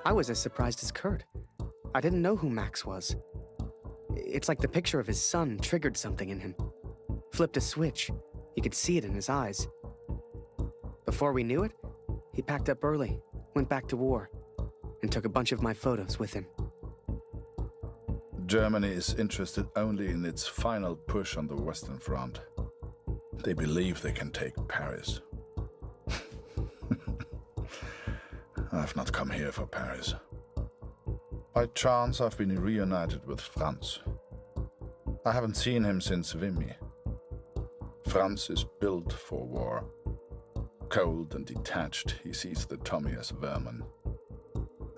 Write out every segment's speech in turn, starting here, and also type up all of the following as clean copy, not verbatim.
I was as surprised as Kurt. I didn't know who Max was. It's like the picture of his son triggered something in him. Flipped a switch. You could see it in his eyes. Before we knew it, he packed up early, went back to war, and took a bunch of my photos with him. Germany is interested only in its final push on the Western Front. They believe they can take Paris. I've not come here for Paris. By chance, I've been reunited with Franz. I haven't seen him since Vimy. Franz is built for war. Cold and detached, he sees the Tommy as vermin.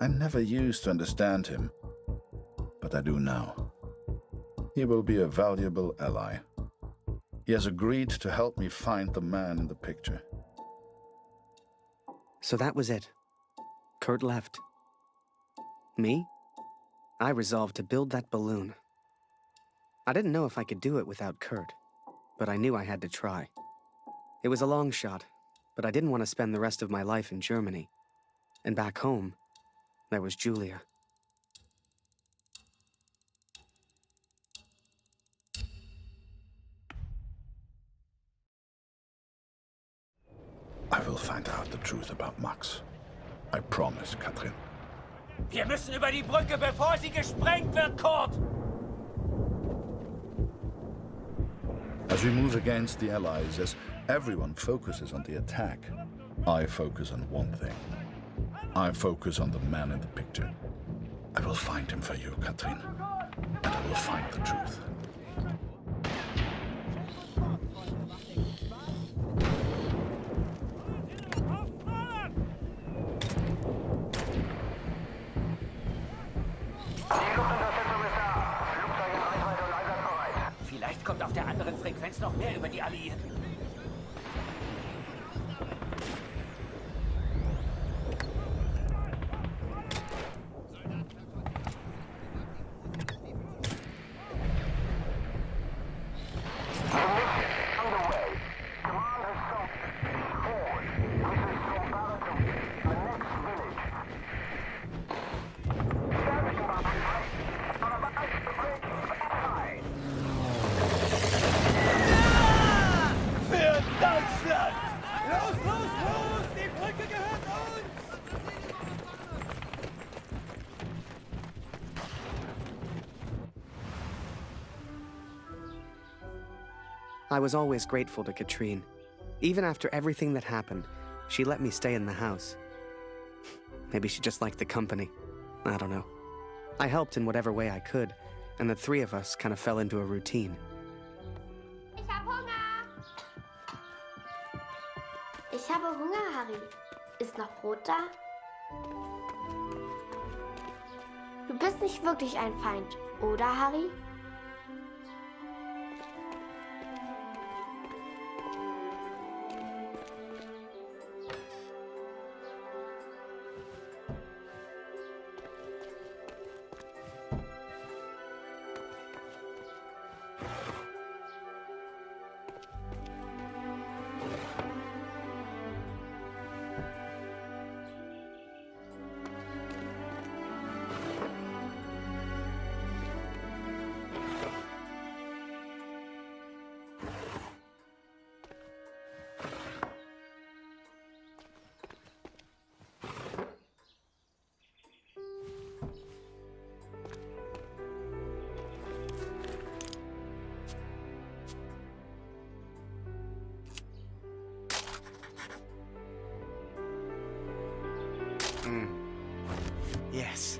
I never used to understand him, but I do now. He will be a valuable ally. He has agreed to help me find the man in the picture. So that was it. Kurt left. Me? I resolved to build that balloon. I didn't know if I could do it without Kurt, but I knew I had to try. It was a long shot, but I didn't want to spend the rest of my life in Germany. And back home, there was Julia. I will find out the truth about Max. I promise, Katrin. Wir müssen über die Brücke, bevor sie gesprengt wird, Kurt! As we move against the Allies, as everyone focuses on the attack, I focus on one thing. I focus on the man in the picture. I will find him for you, Katrin. And I will find the truth. Vielleicht kommt auf der anderen Frequenz noch mehr über die Alliierten. I was always grateful to Katrine. Even after everything that happened, she let me stay in the house. Maybe she just liked the company. I don't know. I helped in whatever way I could, and the three of us kind of fell into a routine. Ich hab Hunger! Ich habe Hunger, Harry. Ist noch Brot da? Du bist nicht wirklich ein Feind, oder, Harry? Yes.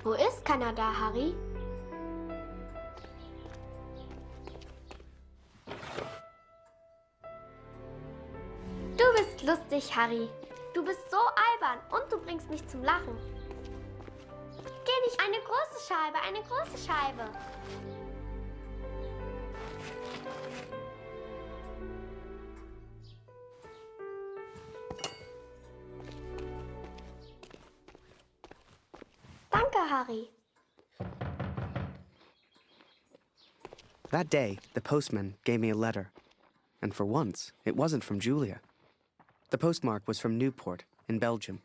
Wo ist Kanada, Harry? Du bist lustig, Harry. Du bist so albern und du bringst mich zum Lachen. Geh nicht, eine große Scheibe, eine große Scheibe. Danke, Harry. That day, the postman gave me a letter. And for once, it wasn't from Julia. The postmark was from Newport, in Belgium.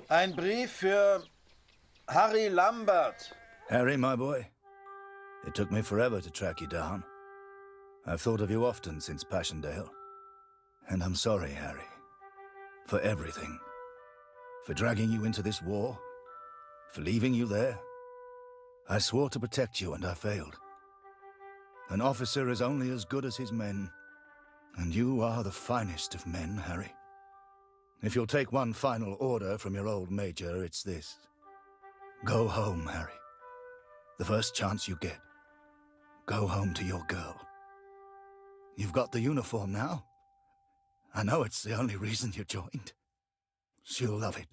Ein Brief für Harry Lambert. Harry, my boy, it took me forever to track you down. I've thought of you often since Passchendaele. And I'm sorry, Harry, for everything. For dragging you into this war, for leaving you there. I swore to protect you and I failed. An officer is only as good as his men, and you are the finest of men, Harry. If you'll take one final order from your old major, it's this. Go home, Harry. The first chance you get. Go home to your girl. You've got the uniform now. I know it's the only reason you joined. She'll love it.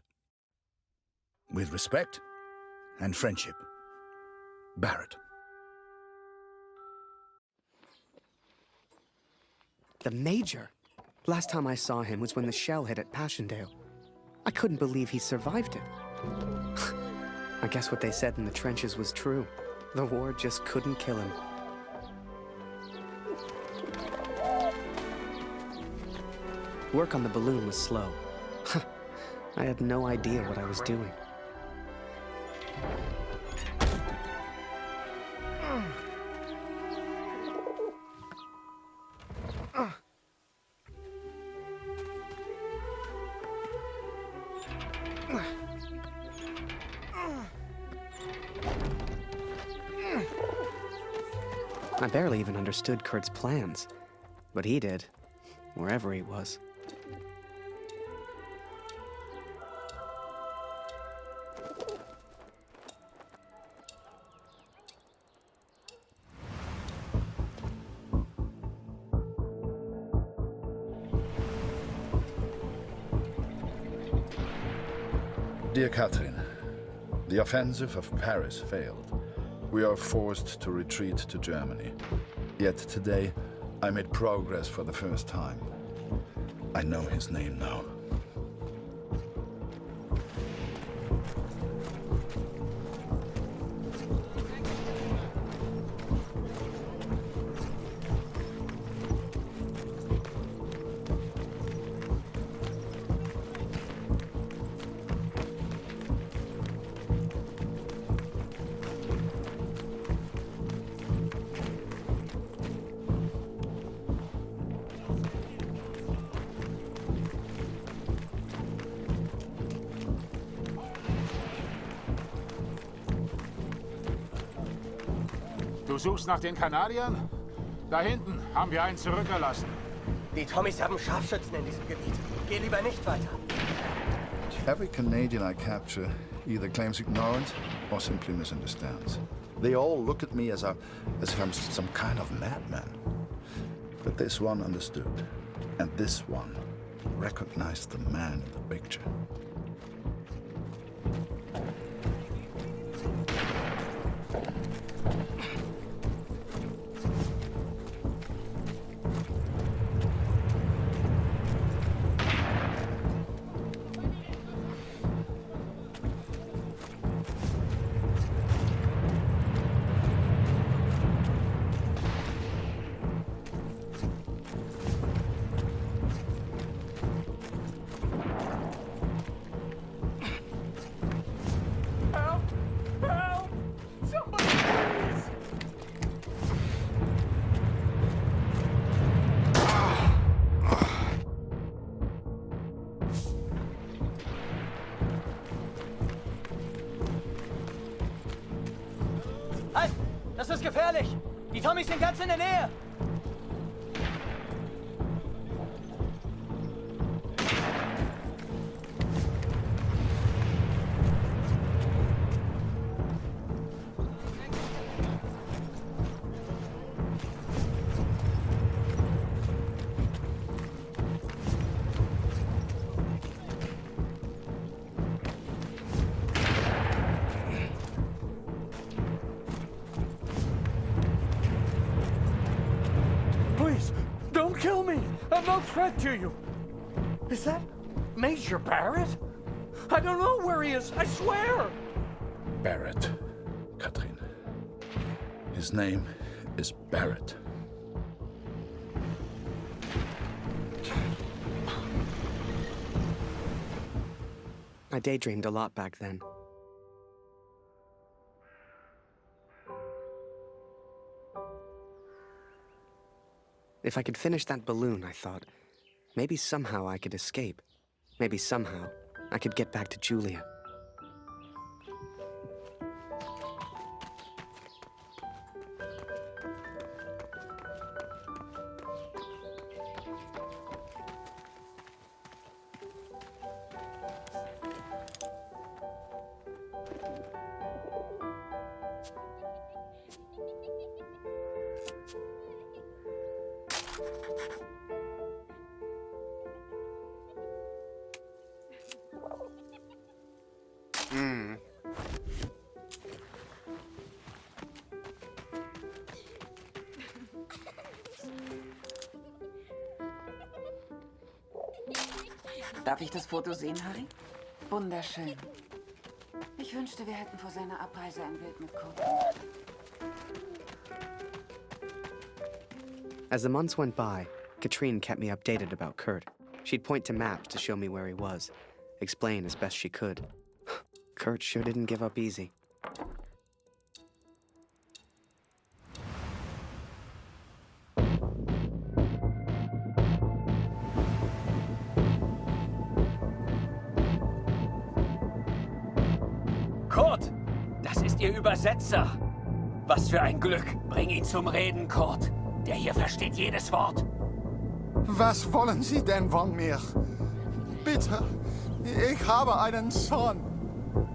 With respect and friendship, Barrett. The Major? Last time I saw him was when the shell hit at Passchendaele. I couldn't believe he survived it. I guess what they said in the trenches was true. The war just couldn't kill him. Work on the balloon was slow. I had no idea what I was doing. I barely even understood Kurt's plans, but he did, wherever he was. Dear Catherine, the offensive of Paris failed. We are forced to retreat to Germany. Yet today, I made progress for the first time. I know his name now. Du suchst nach den Kanadiern? Da hinten haben wir einen zurückgelassen. Die Tommys haben Scharfschützen in diesem Gebiet. Geh lieber nicht weiter. Every Canadian I capture either claims ignorance or simply misunderstands. They all look at me as if I'm some kind of madman. But this one understood, and this one recognized the man in the picture. Halt! Das ist gefährlich! Die Tommys sind ganz in der Nähe! Kill me! I'm no threat to you! Is that Major Barrett? I don't know where he is, I swear! Barrett, Katrin. His name is Barrett. I daydreamed a lot back then. If I could finish that balloon, I thought, maybe somehow I could escape. Maybe somehow I could get back to Julia. Darf ich das Foto sehen, Harry? Wunderschön. Ich wünschte, wir hätten vor seiner Abreise ein Bild mit Kurt gemacht. As the months went by, Katrine kept me updated about Kurt. She'd point to maps to show me where he was, explain as best she could. Kurt sure didn't give up easy. Kurt, das ist Ihr Übersetzer. Was für ein Glück. Bring ihn zum Reden, Kurt. Der hier versteht jedes Wort. Was wollen Sie denn von mir? Bitte, ich habe einen Sohn.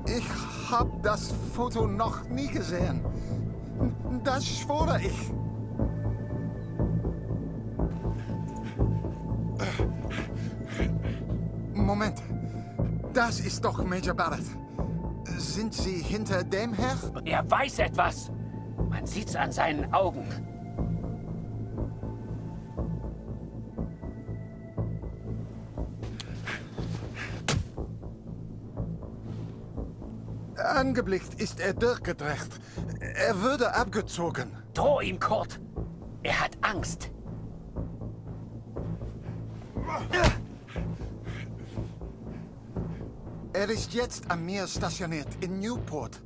Ich habe das Foto noch nie gesehen. Das schwöre ich. Moment, das ist doch Major Barrett. Sind Sie hinter dem her? Er weiß etwas. Man sieht's an seinen Augen. Angeblickt ist er durchgedreht. Er würde abgezogen. Droh ihm, Kurt. Er hat Angst. Er ist jetzt am Meer stationiert, in Newport.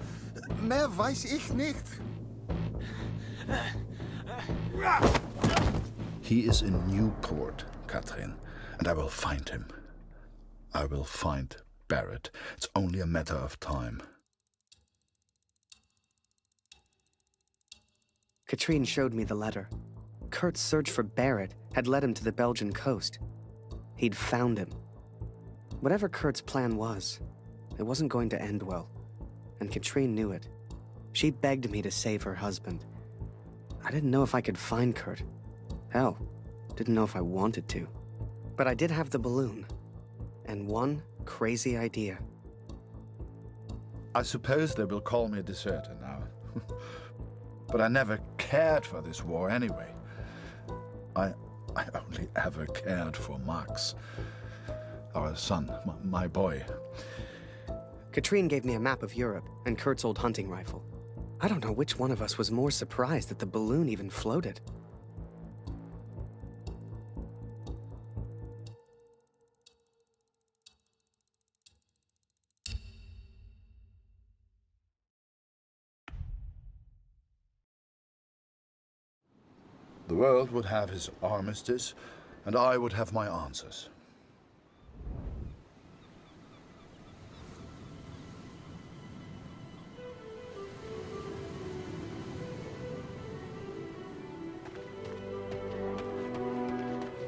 Mehr weiß ich nicht. He is in Newport, Katrin, and I will find him. I will find Barrett. It's only a matter of time. Katrine showed me the letter. Kurt's search for Barrett had led him to the Belgian coast. He'd found him. Whatever Kurt's plan was, it wasn't going to end well. And Katrine knew it. She begged me to save her husband. I didn't know if I could find Kurt. Hell, didn't know if I wanted to. But I did have the balloon. And one crazy idea. I suppose they will call me a deserter now. But I never cared for this war anyway. I only ever cared for Max. Our son, my boy. Katrine gave me a map of Europe and Kurt's old hunting rifle. I don't know which one of us was more surprised that the balloon even floated. The world would have his armistice, and I would have my answers.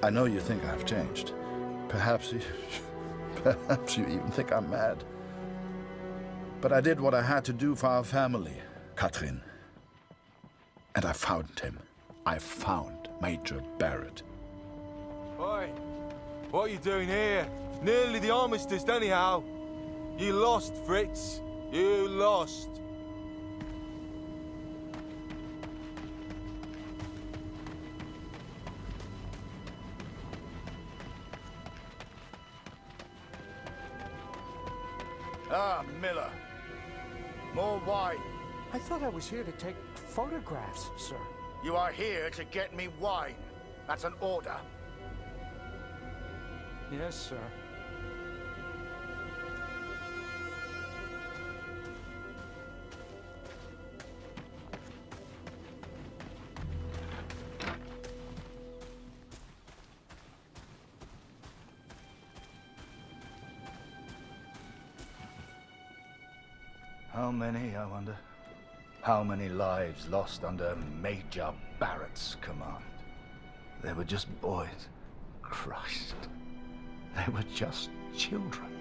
I know you think I've changed. Perhaps you even think I'm mad. But I did what I had to do for our family, Katrin. And I found him. I found Major Barrett. Oi, what are you doing here? Nearly the armistice anyhow. You lost, Fritz. You lost. Ah, Miller. More wine. I thought I was here to take photographs, sir. You are here to get me wine. That's an order. Yes, sir. How many, I wonder? How many lives lost under Major Barrett's command? They were just boys. Christ. They were just children.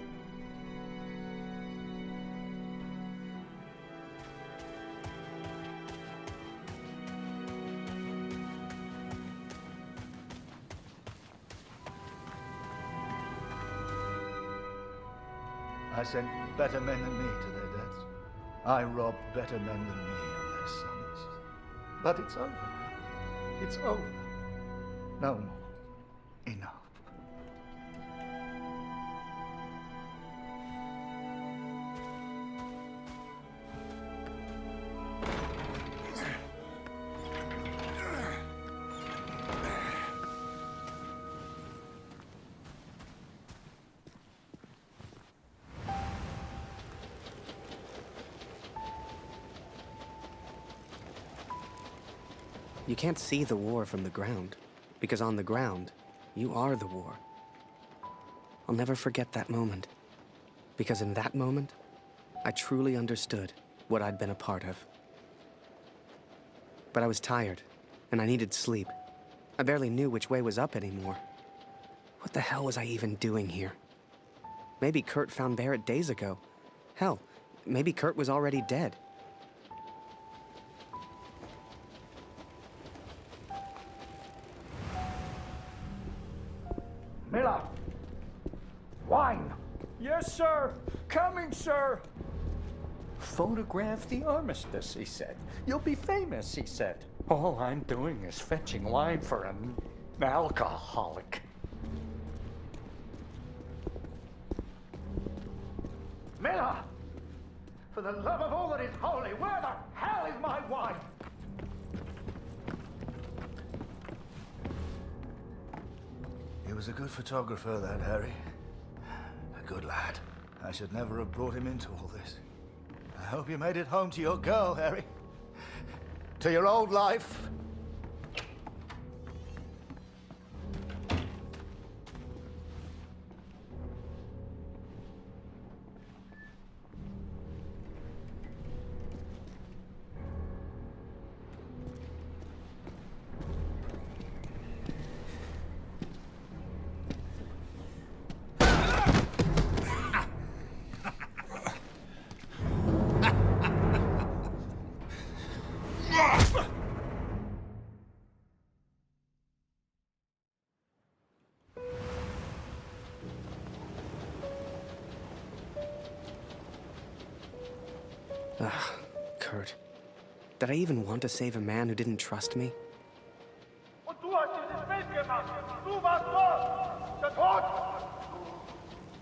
I sent better men than me to their deaths. I robbed better men than me of their sons. But it's over now. It's over. No more. Enough. You can't see the war from the ground, because on the ground, you are the war. I'll never forget that moment, because in that moment, I truly understood what I'd been a part of. But I was tired, and I needed sleep. I barely knew which way was up anymore. What the hell was I even doing here? Maybe Kurt found Barrett days ago. Hell, maybe Kurt was already dead. Miller! Wine! Yes, sir! Coming, sir! Photograph the armistice, he said. You'll be famous, he said. All I'm doing is fetching wine for an alcoholic. Miller! For the love of all that is holy, where the hell is my wine? He was a good photographer, that Harry. A good lad. I should never have brought him into all this. I hope you made it home to your girl, Harry. To your old life. Ugh, Kurt. Did I even want to save a man who didn't trust me? Und du hast dieses Bild gemacht. Du warst dort. Der Tod.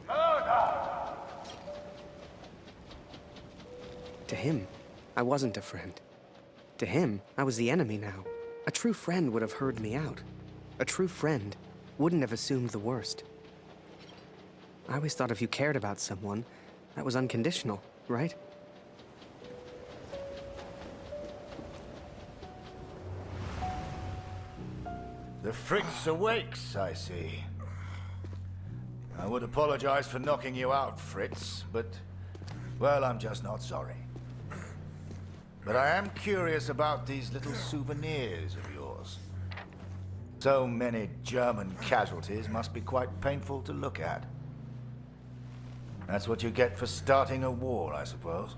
Mörder. To him, I wasn't a friend. To him, I was the enemy now. A true friend would have heard me out. A true friend wouldn't have assumed the worst. I always thought if you cared about someone, that was unconditional, right? The Fritz awakes, I see. I would apologize for knocking you out, Fritz, but, well, I'm just not sorry. But I am curious about these little souvenirs of yours. So many German casualties must be quite painful to look at. That's what you get for starting a war, I suppose.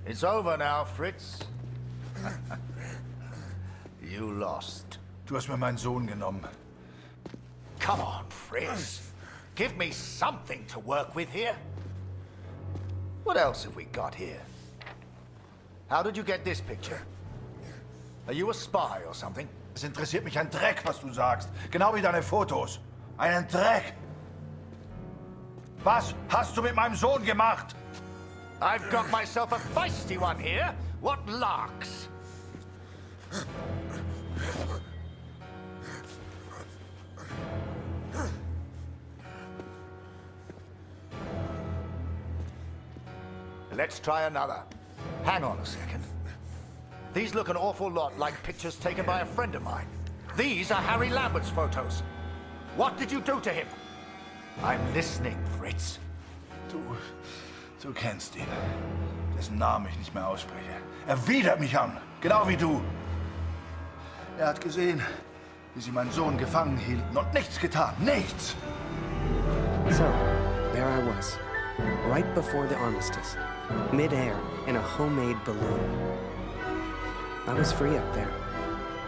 It's over now, Fritz. You lost. Du hast mir meinen Sohn genommen. Come on, Fritz. Give me something to work with here. What else have we got here? How did you get this picture? Are you a spy or something? Es interessiert mich ein Dreck, was du sagst. Genau wie deine Fotos. Einen Dreck. Was hast du mit meinem Sohn gemacht? I've got myself a feisty one here. What larks? Let's try another. Hang on a second. These look an awful lot like pictures taken by a friend of mine. These are Harry Lambert's photos. What did you do to him? I'm listening, Fritz. Du kennst ihn. Dessen Namen ich nicht mehr ausspreche. Er widert mich an, genau wie du. Er hat gesehen, wie sie meinen Sohn gefangen hielten und nichts getan. Nichts! So, there I was, right before the armistice, mid-air in a homemade balloon. I was free up there,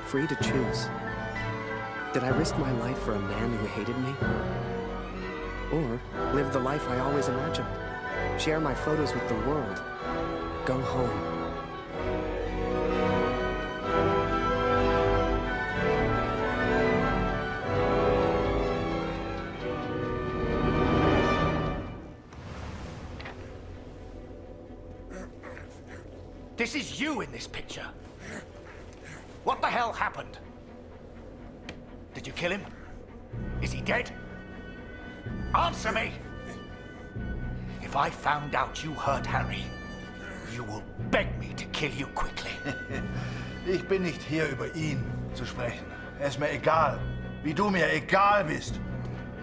free to choose. Did I risk my life for a man who hated me? Or live the life I always imagined? Share my photos with the world? Go home? This is you in this picture. What the hell happened? Did you kill him? Is he dead? Answer me! If I found out you hurt Harry, you will beg me to kill you quickly. Ich bin nicht hier, über ihn zu sprechen. Er ist mir egal, wie du mir egal bist.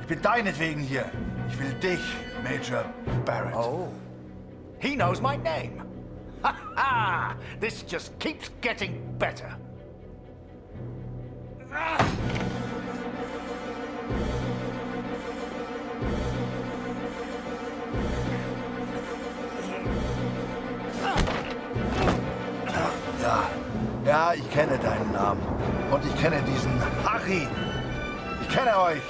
Ich bin deinetwegen hier. Ich will dich, Major Barrett. Oh, he knows my name. Ha ha! This just keeps getting better. Ja, ich kenne deinen Namen. Und ich kenne diesen Harry. Ich kenne euch.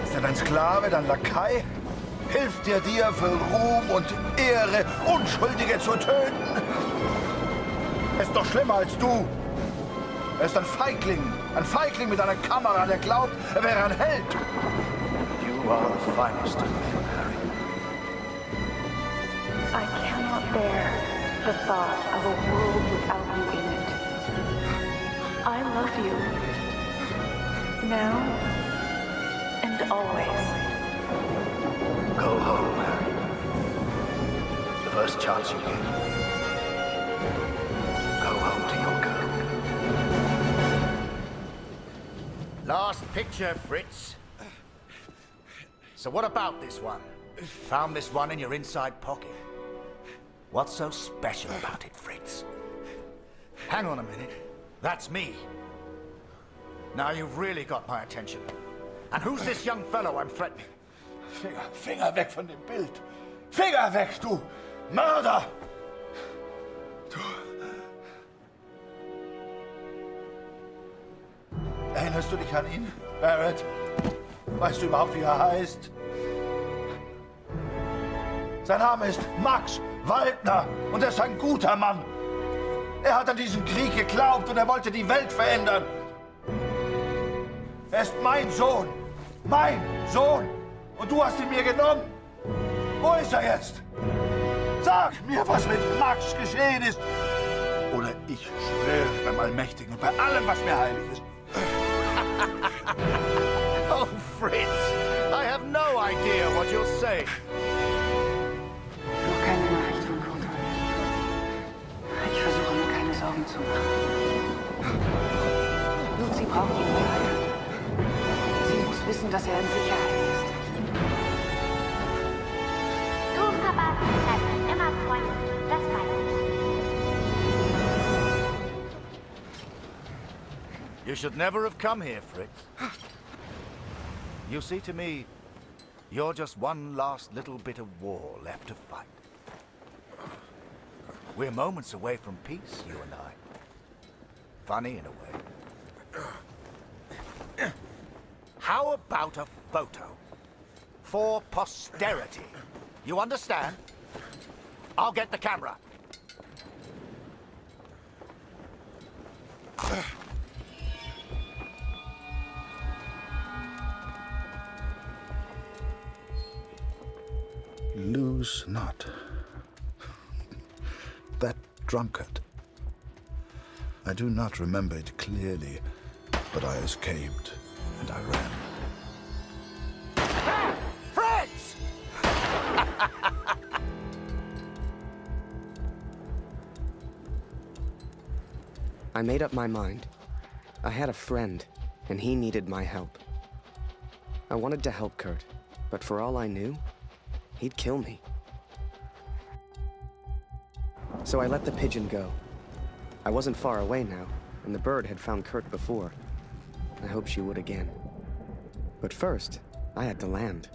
Ist er dein Sklave, dein Lakai? Hilft er dir für Ruhm und Ehre, Unschuldige zu töten? Er ist doch schlimmer als du. Er ist ein Feigling mit einer Kamera, der glaubt, er wäre ein Held. You are the finest of men, Harry. I cannot bear the thought of a world without you in it. I love you. Now and always. Go home, Harry. The first chance you get. Go home to your girl. Last picture, Fritz. So what about this one? Found this one in your inside pocket. What's so special about it, Fritz? Hang on a minute. That's me. Now you've really got my attention. And who's this young fellow I'm threatening? Finger weg von dem Bild. Finger weg, du Mörder! Du... Erinnerst du dich an ihn, Barrett? Weißt du überhaupt, wie er heißt? Sein Name ist Max Waldner und er ist ein guter Mann. Er hat an diesen Krieg geglaubt und er wollte die Welt verändern. Er ist mein Sohn. Mein Sohn. Und du hast ihn mir genommen. Wo ist er jetzt? Sag mir, was mit Max geschehen ist. Oder ich schwöre beim Allmächtigen und bei allem, was mir heilig ist. Oh, Fritz, I have no idea what you're saying. Noch keine Nachricht von Retold. Ich versuche mir keine Sorgen zu machen. Lucy braucht ihn weiter. Sie muss wissen, dass er in Sicherheit ist. Du und Papa bleiben immer Freunde, das weiß ich. You should never have come here, Fritz. You see, to me, you're just one last little bit of war left to fight. We're moments away from peace, you and I. Funny in a way. How about a photo? For posterity. You understand? I'll get the camera. Lose not. that drunkard? I do not remember it clearly, but I escaped and I ran. Fritz! I made up my mind. I had a friend, and he needed my help. I wanted to help Kurt, but for all I knew, he'd kill me. So I let the pigeon go. I wasn't far away now, and the bird had found Kurt before. I hoped she would again. But first, I had to land,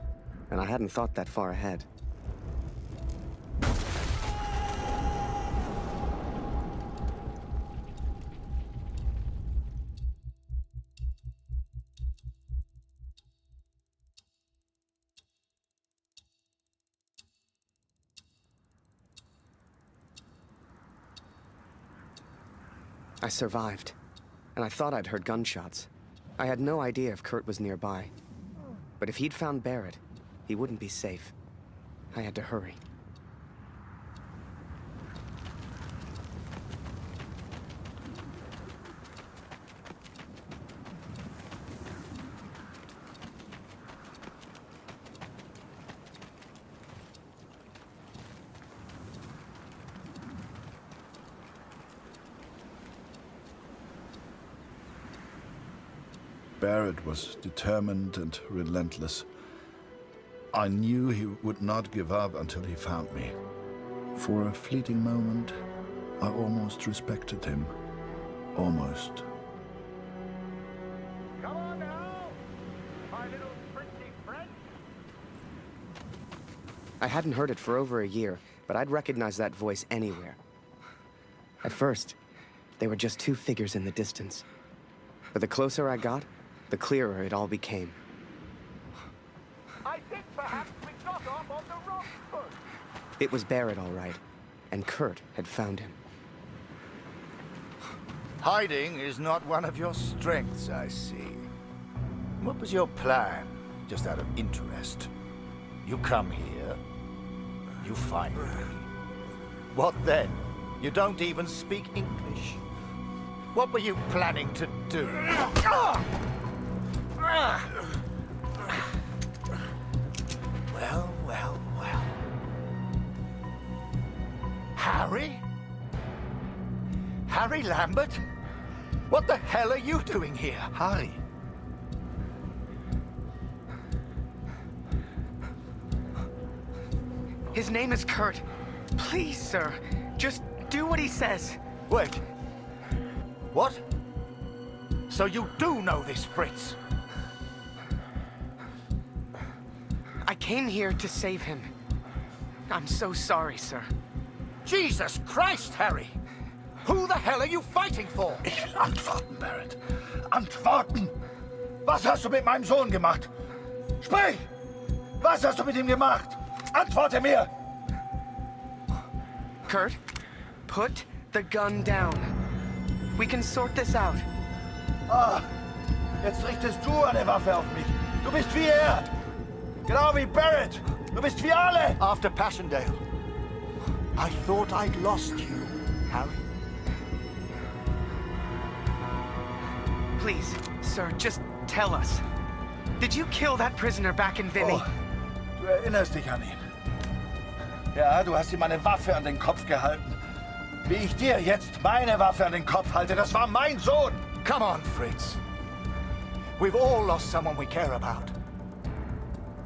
and I hadn't thought that far ahead. I survived, and I thought I'd heard gunshots. I had no idea if Kurt was nearby. But if he'd found Barrett, he wouldn't be safe. I had to hurry. Barrett was determined and relentless. I knew he would not give up until he found me. For a fleeting moment, I almost respected him. Almost. Come on now, my little pretty friend. I hadn't heard it for over a year, but I'd recognize that voice anywhere. At first, they were just two figures in the distance. But the closer I got, the clearer it all became. I think perhaps we got off on the wrong foot. It was Barrett, all right, and Kurt had found him. Hiding is not one of your strengths, I see. What was your plan, just out of interest? You come here, you find me. What then? You don't even speak English. What were you planning to do? Well, well, well. Harry? Harry Lambert? What the hell are you doing here, Harry? His name is Kurt. Please, sir, just do what he says. Wait. What? So you do know this, Fritz? I came here to save him. I'm so sorry, sir. Jesus Christ, Harry! Who the hell are you fighting for? Ich will antworten, Barrett. Antworten! Was hast du mit meinem Sohn gemacht? Sprich! Was hast du mit ihm gemacht? Antworte mir! Kurt, put the gun down. We can sort this out. Ah, jetzt richtest du eine Waffe auf mich. Du bist wie er. Genau wie Barrett. Du bist wie alle. After Passchendaele, I thought I'd lost you, Harry. Please, sir, just tell us. Did you kill that prisoner back in Vinny? Oh, du erinnerst dich an ihn. Ja, du hast ihm eine Waffe an den Kopf gehalten. Wie ich dir jetzt meine Waffe an den Kopf halte, das war mein Sohn. Come on, Fritz. We've all lost someone we care about.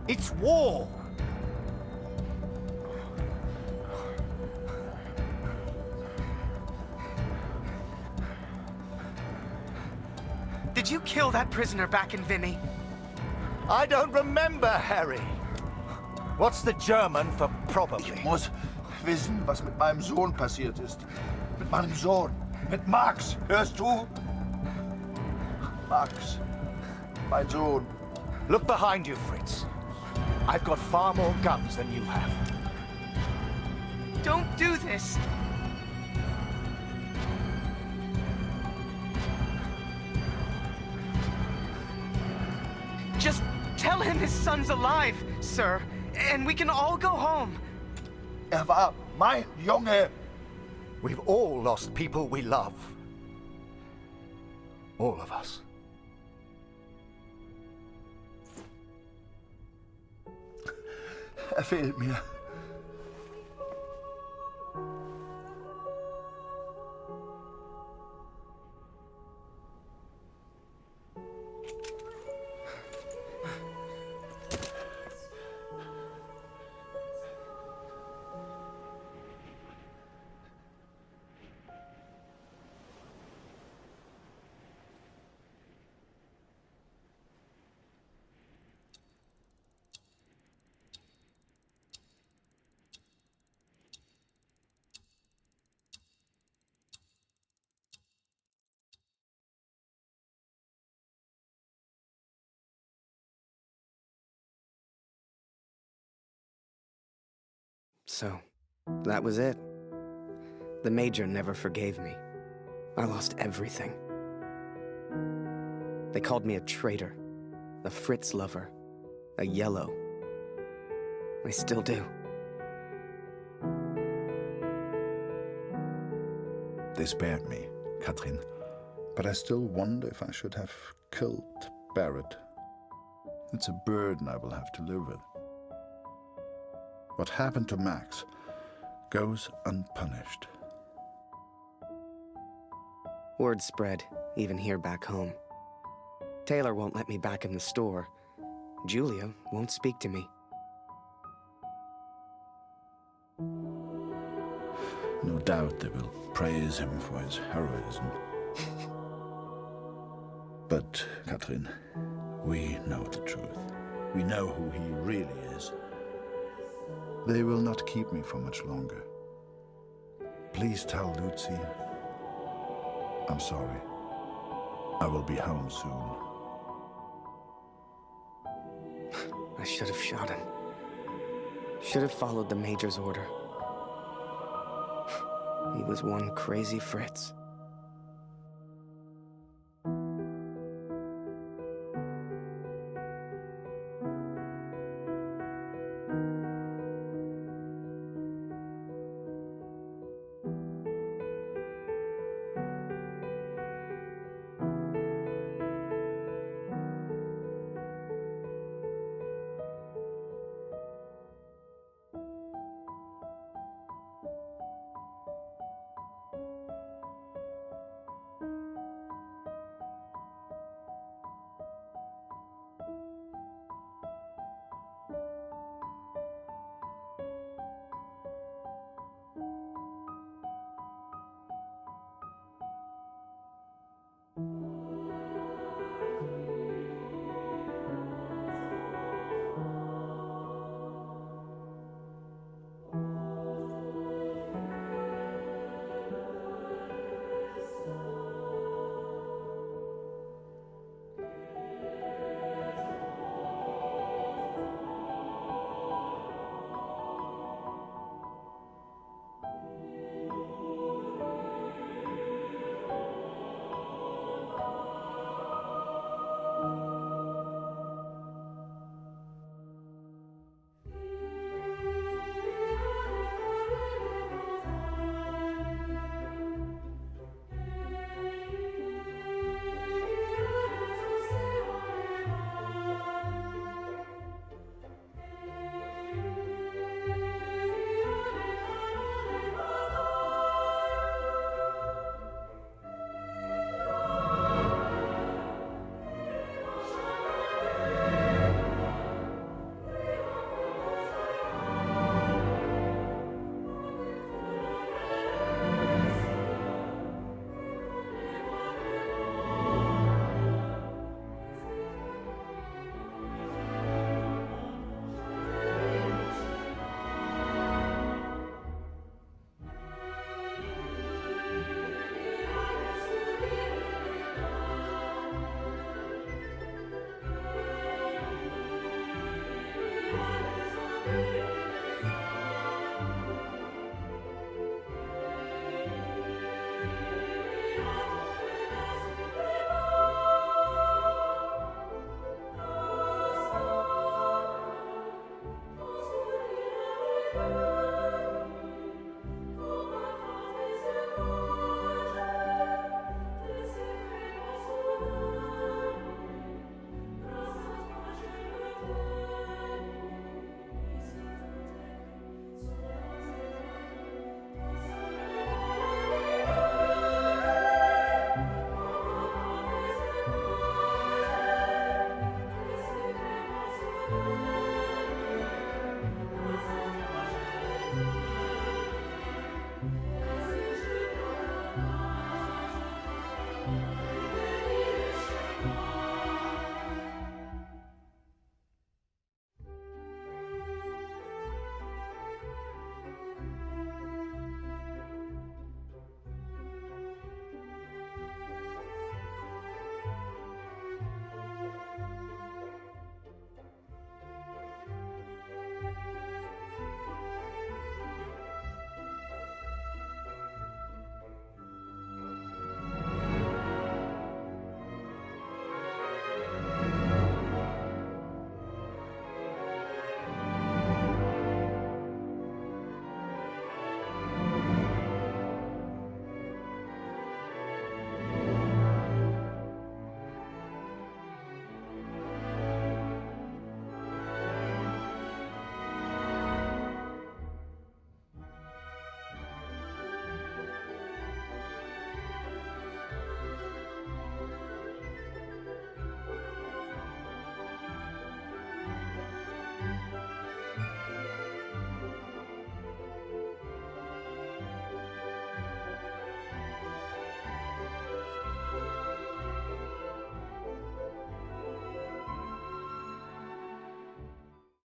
It's war. Did you kill that prisoner back in Vinny? I don't remember, Harry. What's the German for probably? Ich muss wissen, was mit meinem Sohn passiert ist. Mit meinem Sohn. Mit Max. Hörst du? Max. Mein Sohn. Look behind you, Fritz. I've got far more guns than you have. Don't do this. Just tell him his son's alive, sir, and we can all go home. Er war mein Junge. We've all lost people we love. All of us. Fehlt mir. So, that was it. The Major never forgave me. I lost everything. They called me a traitor, a Fritz lover, a yellow. They still do. They spared me, Katrin. But I still wonder if I should have killed Barrett. It's a burden I will have to live with. What happened to Max goes unpunished. Word spread, even here back home. Taylor won't let me back in the store. Julia won't speak to me. No doubt they will praise him for his heroism. But, Katrin, we know the truth. We know who he really is. They will not keep me for much longer. Please tell Lucy I'm sorry. I will be home soon. I should have shot him. Should have followed the Major's order. He was one crazy Fritz.